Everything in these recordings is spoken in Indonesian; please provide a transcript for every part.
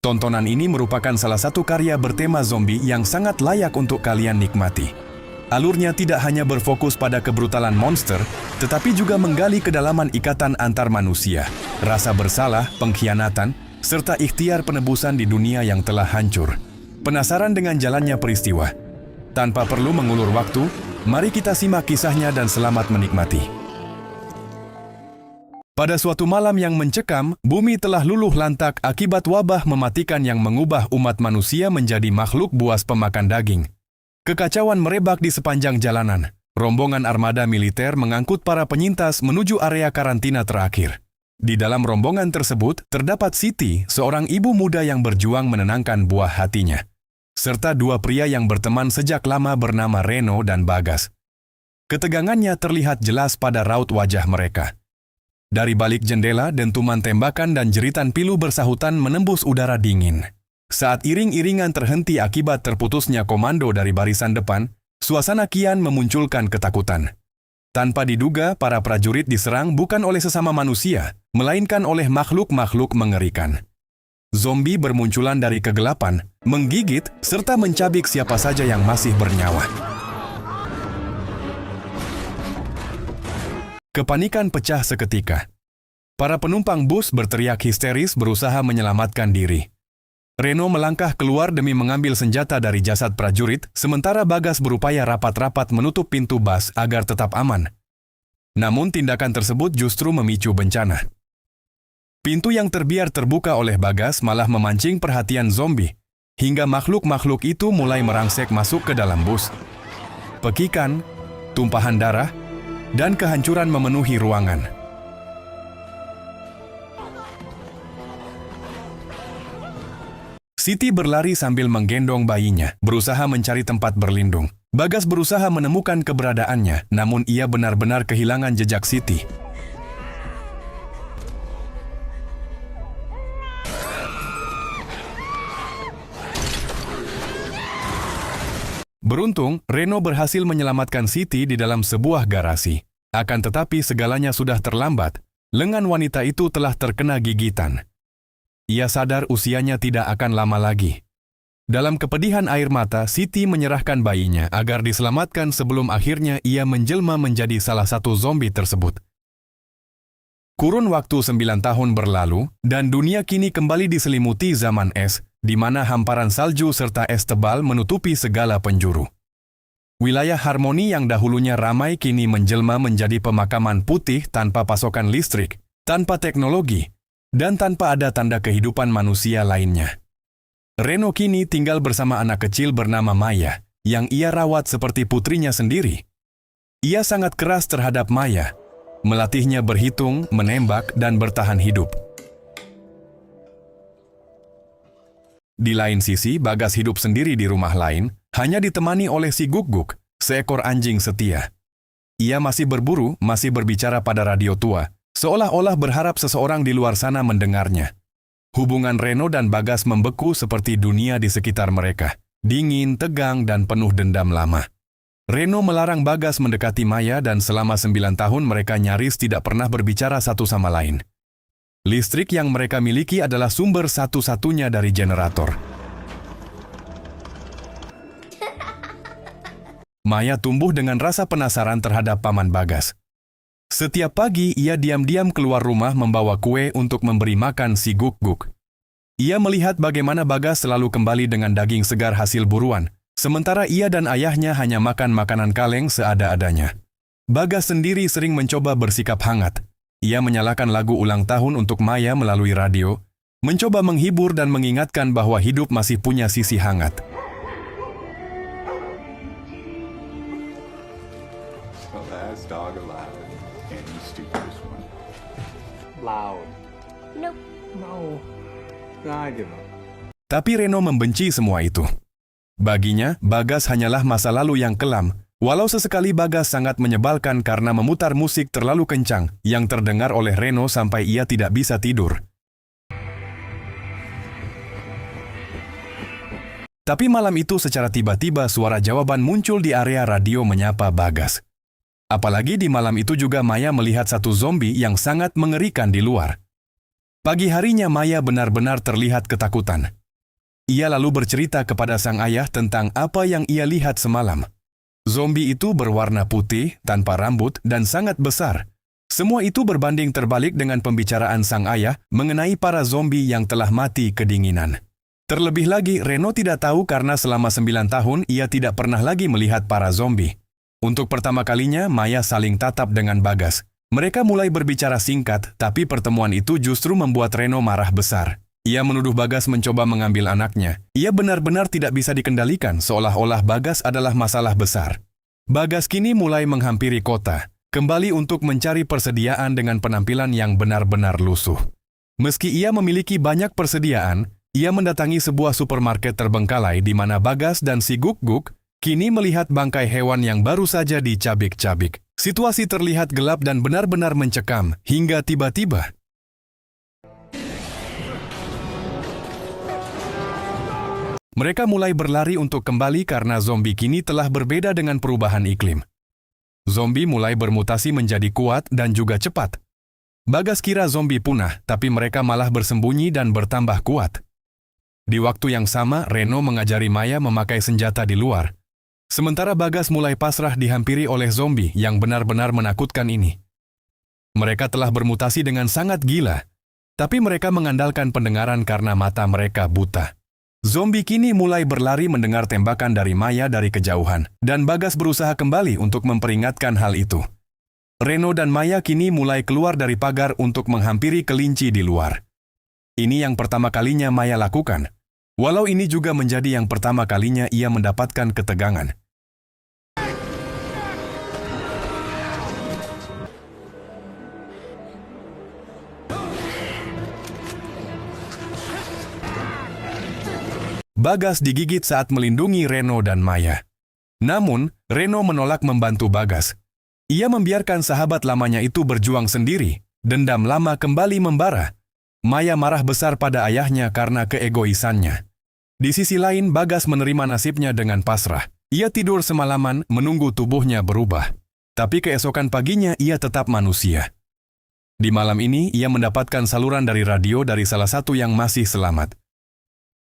Tontonan ini merupakan salah satu karya bertema zombie yang sangat layak untuk kalian nikmati. Alurnya tidak hanya berfokus pada kebrutalan monster, tetapi juga menggali kedalaman ikatan antar manusia, rasa bersalah, pengkhianatan, serta ikhtiar penebusan di dunia yang telah hancur. Penasaran dengan jalannya peristiwa? Tanpa perlu mengulur waktu, mari kita simak kisahnya dan selamat menikmati. Pada suatu malam yang mencekam, bumi telah luluh lantak akibat wabah mematikan yang mengubah umat manusia menjadi makhluk buas pemakan daging. Kekacauan merebak di sepanjang jalanan. Rombongan armada militer mengangkut para penyintas menuju area karantina terakhir. Di dalam rombongan tersebut, terdapat Siti, seorang ibu muda yang berjuang menenangkan buah hatinya, serta dua pria yang berteman sejak lama bernama Reno dan Bagas. Ketegangannya terlihat jelas pada raut wajah mereka. Dari balik jendela, dentuman tembakan dan jeritan pilu bersahutan menembus udara dingin. Saat iring-iringan terhenti akibat terputusnya komando dari barisan depan, suasana kian memunculkan ketakutan. Tanpa diduga, para prajurit diserang bukan oleh sesama manusia, melainkan oleh makhluk-makhluk mengerikan. Zombie bermunculan dari kegelapan, menggigit, serta mencabik siapa saja yang masih bernyawa. Kepanikan pecah seketika. Para penumpang bus berteriak histeris berusaha menyelamatkan diri. Reno melangkah keluar demi mengambil senjata dari jasad prajurit, sementara Bagas berupaya rapat-rapat menutup pintu bus agar tetap aman. Namun tindakan tersebut justru memicu bencana. Pintu yang terbiar terbuka oleh Bagas malah memancing perhatian zombie, hingga makhluk-makhluk itu mulai merangsek masuk ke dalam bus. Pekikan, tumpahan darah, dan kehancuran memenuhi ruangan. Siti berlari sambil menggendong bayinya, berusaha mencari tempat berlindung. Bagas berusaha menemukan keberadaannya, namun ia benar-benar kehilangan jejak Siti. Beruntung, Reno berhasil menyelamatkan Siti di dalam sebuah garasi. Akan tetapi segalanya sudah terlambat. Lengan wanita itu telah terkena gigitan. Ia sadar usianya tidak akan lama lagi. Dalam kepedihan air mata, Siti menyerahkan bayinya agar diselamatkan sebelum akhirnya ia menjelma menjadi salah satu zombie tersebut. Kurun waktu 9 tahun berlalu, dan dunia kini kembali diselimuti zaman es, di mana hamparan salju serta es tebal menutupi segala penjuru. Wilayah harmoni yang dahulunya ramai kini menjelma menjadi pemakaman putih tanpa pasokan listrik, tanpa teknologi, dan tanpa ada tanda kehidupan manusia lainnya. Reno kini tinggal bersama anak kecil bernama Maya, yang ia rawat seperti putrinya sendiri. Ia sangat keras terhadap Maya, melatihnya berhitung, menembak, dan bertahan hidup. Di lain sisi, Bagas hidup sendiri di rumah lain, hanya ditemani oleh si Guk-Guk, seekor anjing setia. Ia masih berburu, masih berbicara pada radio tua, seolah-olah berharap seseorang di luar sana mendengarnya. Hubungan Reno dan Bagas membeku seperti dunia di sekitar mereka, dingin, tegang, dan penuh dendam lama. Reno melarang Bagas mendekati Maya dan selama 9 tahun mereka nyaris tidak pernah berbicara satu sama lain. Listrik yang mereka miliki adalah sumber satu-satunya dari generator. Maya tumbuh dengan rasa penasaran terhadap paman Bagas. Setiap pagi ia diam-diam keluar rumah membawa kue untuk memberi makan si Guk-Guk. Ia melihat bagaimana Bagas selalu kembali dengan daging segar hasil buruan, sementara ia dan ayahnya hanya makan makanan kaleng seada-adanya. Bagas sendiri sering mencoba bersikap hangat. Ia menyalakan lagu ulang tahun untuk Maya melalui radio, mencoba menghibur dan mengingatkan bahwa hidup masih punya sisi hangat. Tapi Reno membenci semua itu. Baginya, Bagas hanyalah masa lalu yang kelam. Walau sesekali Bagas sangat menyebalkan karena memutar musik terlalu kencang yang terdengar oleh Reno sampai ia tidak bisa tidur. Tapi malam itu secara tiba-tiba suara jawaban muncul di area radio menyapa Bagas. Apalagi di malam itu juga Maya melihat satu zombie yang sangat mengerikan di luar. Pagi harinya Maya benar-benar terlihat ketakutan. Ia lalu bercerita kepada sang ayah tentang apa yang ia lihat semalam. Zombie itu berwarna putih, tanpa rambut, dan sangat besar. Semua itu berbanding terbalik dengan pembicaraan sang ayah mengenai para zombie yang telah mati kedinginan. Terlebih lagi, Reno tidak tahu karena selama 9 tahun ia tidak pernah lagi melihat para zombie. Untuk pertama kalinya, Maya saling tatap dengan Bagas. Mereka mulai berbicara singkat, tapi pertemuan itu justru membuat Reno marah besar. Ia menuduh Bagas mencoba mengambil anaknya. Ia benar-benar tidak bisa dikendalikan, seolah-olah Bagas adalah masalah besar. Bagas kini mulai menghampiri kota, kembali untuk mencari persediaan dengan penampilan yang benar-benar lusuh. Meski ia memiliki banyak persediaan, ia mendatangi sebuah supermarket terbengkalai di mana Bagas dan si Guk-Guk kini melihat bangkai hewan yang baru saja dicabik-cabik. Situasi terlihat gelap dan benar-benar mencekam, hingga tiba-tiba mereka mulai berlari untuk kembali karena zombie kini telah berbeda dengan perubahan iklim. Zombie mulai bermutasi menjadi kuat dan juga cepat. Bagas kira zombie punah, tapi mereka malah bersembunyi dan bertambah kuat. Di waktu yang sama, Reno mengajari Maya memakai senjata di luar. Sementara Bagas mulai pasrah dihampiri oleh zombie yang benar-benar menakutkan ini. Mereka telah bermutasi dengan sangat gila, tapi mereka mengandalkan pendengaran karena mata mereka buta. Zombie kini mulai berlari mendengar tembakan dari Maya dari kejauhan, dan Bagas berusaha kembali untuk memperingatkan hal itu. Reno dan Maya kini mulai keluar dari pagar untuk menghampiri kelinci di luar. Ini yang pertama kalinya Maya lakukan, walau ini juga menjadi yang pertama kalinya ia mendapatkan ketegangan. Bagas digigit saat melindungi Reno dan Maya. Namun, Reno menolak membantu Bagas. Ia membiarkan sahabat lamanya itu berjuang sendiri. Dendam lama kembali membara. Maya marah besar pada ayahnya karena keegoisannya. Di sisi lain, Bagas menerima nasibnya dengan pasrah. Ia tidur semalaman menunggu tubuhnya berubah. Tapi keesokan paginya ia tetap manusia. Di malam ini, ia mendapatkan saluran dari radio dari salah satu yang masih selamat.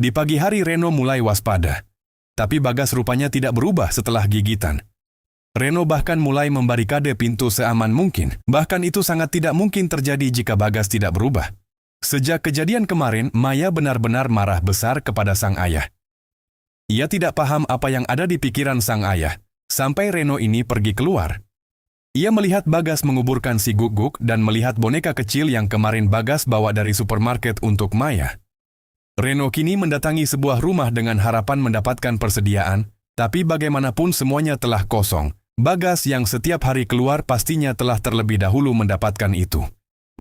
Di pagi hari Reno mulai waspada, tapi Bagas rupanya tidak berubah setelah gigitan. Reno bahkan mulai membarikade pintu seaman mungkin, bahkan itu sangat tidak mungkin terjadi jika Bagas tidak berubah. Sejak kejadian kemarin, Maya benar-benar marah besar kepada sang ayah. Ia tidak paham apa yang ada di pikiran sang ayah, sampai Reno ini pergi keluar. Ia melihat Bagas menguburkan si Guk-Guk dan melihat boneka kecil yang kemarin Bagas bawa dari supermarket untuk Maya. Reno kini mendatangi sebuah rumah dengan harapan mendapatkan persediaan, tapi bagaimanapun semuanya telah kosong. Bagas yang setiap hari keluar pastinya telah terlebih dahulu mendapatkan itu.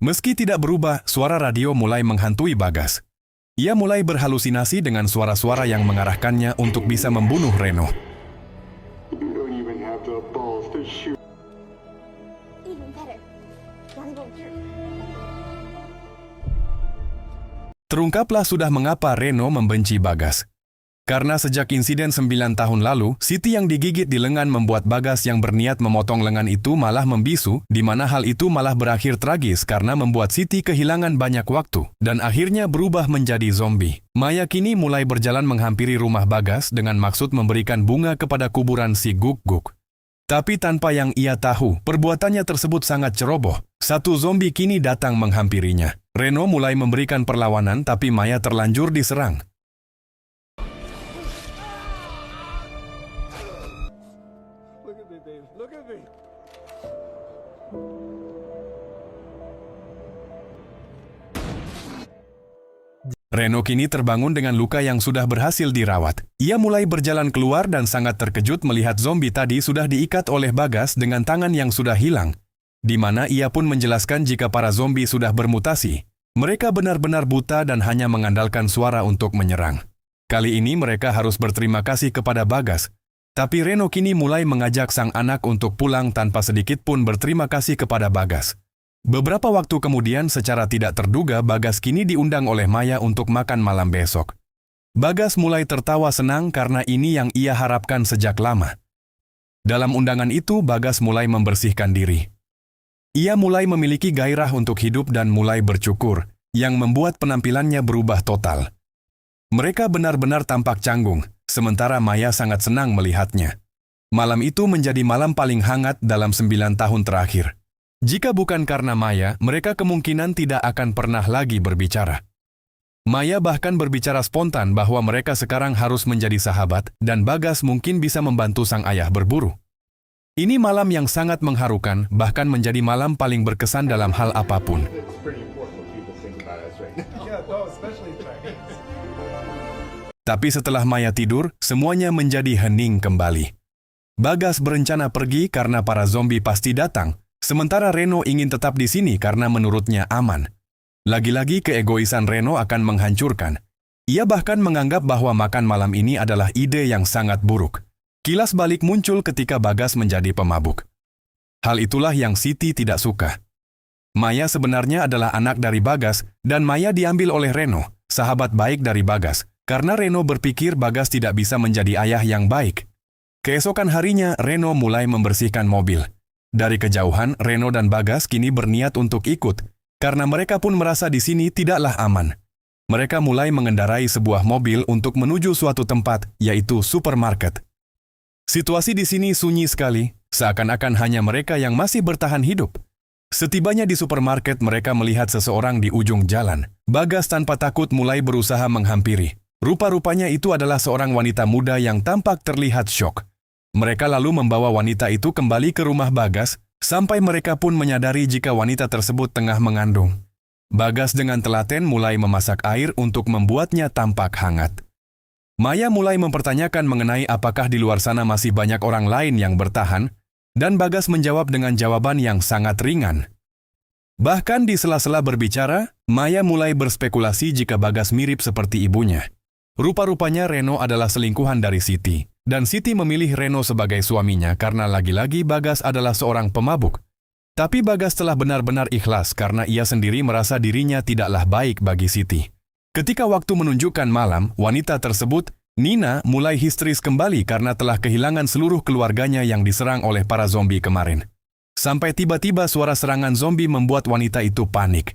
Meski tidak berubah, suara radio mulai menghantui Bagas. Ia mulai berhalusinasi dengan suara-suara yang mengarahkannya untuk bisa membunuh Reno. Terungkaplah sudah mengapa Reno membenci Bagas. Karena sejak insiden 9 tahun lalu, Siti yang digigit di lengan membuat Bagas yang berniat memotong lengan itu malah membisu, di mana hal itu malah berakhir tragis karena membuat Siti kehilangan banyak waktu, dan akhirnya berubah menjadi zombie. Maya kini mulai berjalan menghampiri rumah Bagas dengan maksud memberikan bunga kepada kuburan si Guk-Guk. Tapi tanpa yang ia tahu, perbuatannya tersebut sangat ceroboh. Satu zombie kini datang menghampirinya. Reno mulai memberikan perlawanan tapi Maya terlanjur diserang. Reno kini terbangun dengan luka yang sudah berhasil dirawat. Ia mulai berjalan keluar dan sangat terkejut melihat zombie tadi sudah diikat oleh Bagas dengan tangan yang sudah hilang. Di mana ia pun menjelaskan jika para zombie sudah bermutasi. Mereka benar-benar buta dan hanya mengandalkan suara untuk menyerang. Kali ini mereka harus berterima kasih kepada Bagas. Tapi Reno kini mulai mengajak sang anak untuk pulang tanpa sedikit pun berterima kasih kepada Bagas. Beberapa waktu kemudian secara tidak terduga Bagas kini diundang oleh Maya untuk makan malam besok. Bagas mulai tertawa senang karena ini yang ia harapkan sejak lama. Dalam undangan itu Bagas mulai membersihkan diri. Ia mulai memiliki gairah untuk hidup dan mulai bercukur, yang membuat penampilannya berubah total. Mereka benar-benar tampak canggung, sementara Maya sangat senang melihatnya. Malam itu menjadi malam paling hangat dalam 9 tahun terakhir. Jika bukan karena Maya, mereka kemungkinan tidak akan pernah lagi berbicara. Maya bahkan berbicara spontan bahwa mereka sekarang harus menjadi sahabat dan Bagas mungkin bisa membantu sang ayah berburu. Ini malam yang sangat mengharukan, bahkan menjadi malam paling berkesan dalam hal apapun. Tapi setelah Maya tidur, semuanya menjadi hening kembali. Bagas berencana pergi karena para zombie pasti datang, sementara Reno ingin tetap di sini karena menurutnya aman. Lagi-lagi keegoisan Reno akan menghancurkan. Ia bahkan menganggap bahwa makan malam ini adalah ide yang sangat buruk. Kilas balik muncul ketika Bagas menjadi pemabuk. Hal itulah yang Siti tidak suka. Maya sebenarnya adalah anak dari Bagas dan Maya diambil oleh Reno, sahabat baik dari Bagas, karena Reno berpikir Bagas tidak bisa menjadi ayah yang baik. Keesokan harinya, Reno mulai membersihkan mobil. Dari kejauhan, Reno dan Bagas kini berniat untuk ikut, karena mereka pun merasa di sini tidaklah aman. Mereka mulai mengendarai sebuah mobil untuk menuju suatu tempat, yaitu supermarket. Situasi di sini sunyi sekali, seakan-akan hanya mereka yang masih bertahan hidup. Setibanya di supermarket, mereka melihat seseorang di ujung jalan. Bagas tanpa takut mulai berusaha menghampiri. Rupa-rupanya itu adalah seorang wanita muda yang tampak terlihat syok. Mereka lalu membawa wanita itu kembali ke rumah Bagas, sampai mereka pun menyadari jika wanita tersebut tengah mengandung. Bagas dengan telaten mulai memasak air untuk membuatnya tampak hangat. Maya mulai mempertanyakan mengenai apakah di luar sana masih banyak orang lain yang bertahan, dan Bagas menjawab dengan jawaban yang sangat ringan. Bahkan di sela-sela berbicara, Maya mulai berspekulasi jika Bagas mirip seperti ibunya. Rupa-rupanya Reno adalah selingkuhan dari Siti, dan Siti memilih Reno sebagai suaminya karena lagi-lagi Bagas adalah seorang pemabuk. Tapi Bagas telah benar-benar ikhlas karena ia sendiri merasa dirinya tidaklah baik bagi Siti. Ketika waktu menunjukkan malam, wanita tersebut, Nina, mulai histeris kembali karena telah kehilangan seluruh keluarganya yang diserang oleh para zombie kemarin. Sampai tiba-tiba suara serangan zombie membuat wanita itu panik.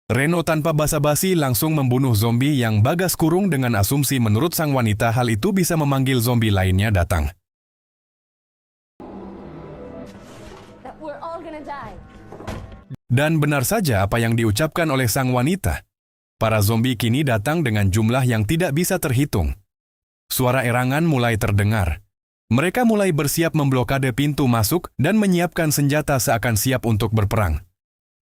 Reno tanpa basa-basi langsung membunuh zombie yang Bagas kurung dengan asumsi menurut sang wanita hal itu bisa memanggil zombie lainnya datang. Dan benar saja apa yang diucapkan oleh sang wanita. Para zombie kini datang dengan jumlah yang tidak bisa terhitung. Suara erangan mulai terdengar. Mereka mulai bersiap memblokade pintu masuk dan menyiapkan senjata seakan siap untuk berperang.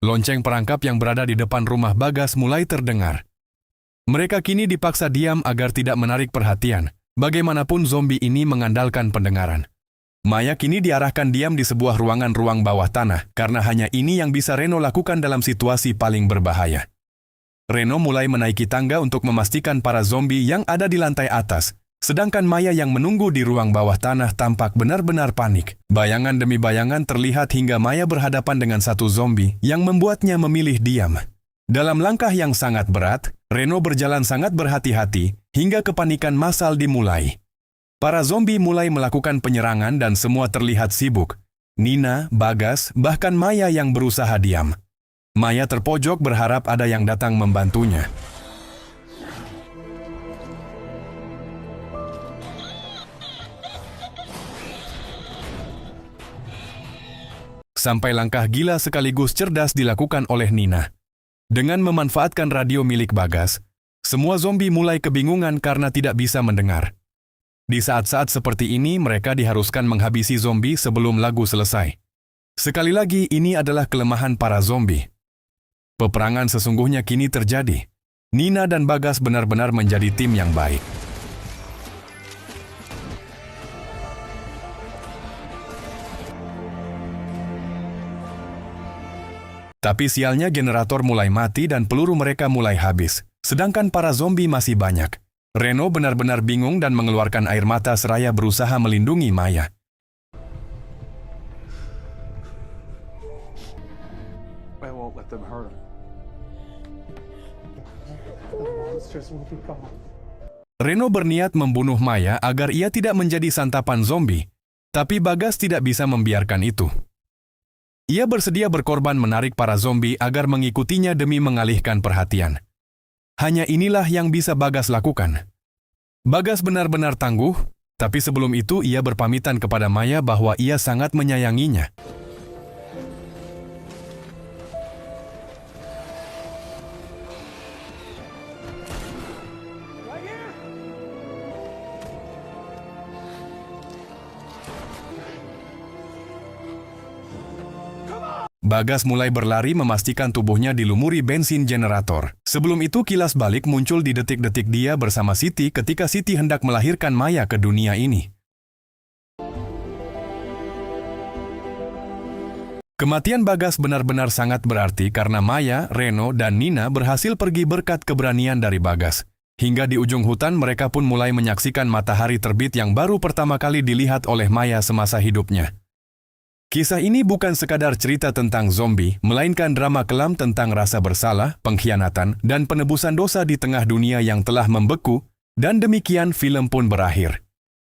Lonceng perangkap yang berada di depan rumah Bagas mulai terdengar. Mereka kini dipaksa diam agar tidak menarik perhatian. Bagaimanapun zombie ini mengandalkan pendengaran. Maya kini diarahkan diam di sebuah ruang bawah tanah karena hanya ini yang bisa Reno lakukan dalam situasi paling berbahaya. Reno mulai menaiki tangga untuk memastikan para zombie yang ada di lantai atas, sedangkan Maya yang menunggu di ruang bawah tanah tampak benar-benar panik. Bayangan demi bayangan terlihat hingga Maya berhadapan dengan satu zombie yang membuatnya memilih diam. Dalam langkah yang sangat berat, Reno berjalan sangat berhati-hati hingga kepanikan massal dimulai. Para zombie mulai melakukan penyerangan dan semua terlihat sibuk. Nina, Bagas, bahkan Maya yang berusaha diam. Maya terpojok berharap ada yang datang membantunya. Sampai langkah gila sekaligus cerdas dilakukan oleh Nina. Dengan memanfaatkan radio milik Bagas, semua zombie mulai kebingungan karena tidak bisa mendengar. Di saat-saat seperti ini, mereka diharuskan menghabisi zombie sebelum lagu selesai. Sekali lagi, ini adalah kelemahan para zombie. Peperangan sesungguhnya kini terjadi. Nina dan Bagas benar-benar menjadi tim yang baik. Tapi sialnya generator mulai mati dan peluru mereka mulai habis, sedangkan para zombie masih banyak. Reno benar-benar bingung dan mengeluarkan air mata seraya berusaha melindungi Maya. I won't let them hurt him. Reno berniat membunuh Maya agar ia tidak menjadi santapan zombie, tapi Bagas tidak bisa membiarkan itu. Ia bersedia berkorban menarik para zombie agar mengikutinya demi mengalihkan perhatian. Hanya inilah yang bisa Bagas lakukan. Bagas benar-benar tangguh, tapi sebelum itu ia berpamitan kepada Maya bahwa ia sangat menyayanginya. Bagas mulai berlari memastikan tubuhnya dilumuri bensin generator. Sebelum itu kilas balik muncul di detik-detik dia bersama Siti ketika Siti hendak melahirkan Maya ke dunia ini. Kematian Bagas benar-benar sangat berarti karena Maya, Reno, dan Nina berhasil pergi berkat keberanian dari Bagas. Hingga di ujung hutan mereka pun mulai menyaksikan matahari terbit yang baru pertama kali dilihat oleh Maya semasa hidupnya. Kisah ini bukan sekadar cerita tentang zombie, melainkan drama kelam tentang rasa bersalah, pengkhianatan, dan penebusan dosa di tengah dunia yang telah membeku, dan demikian film pun berakhir.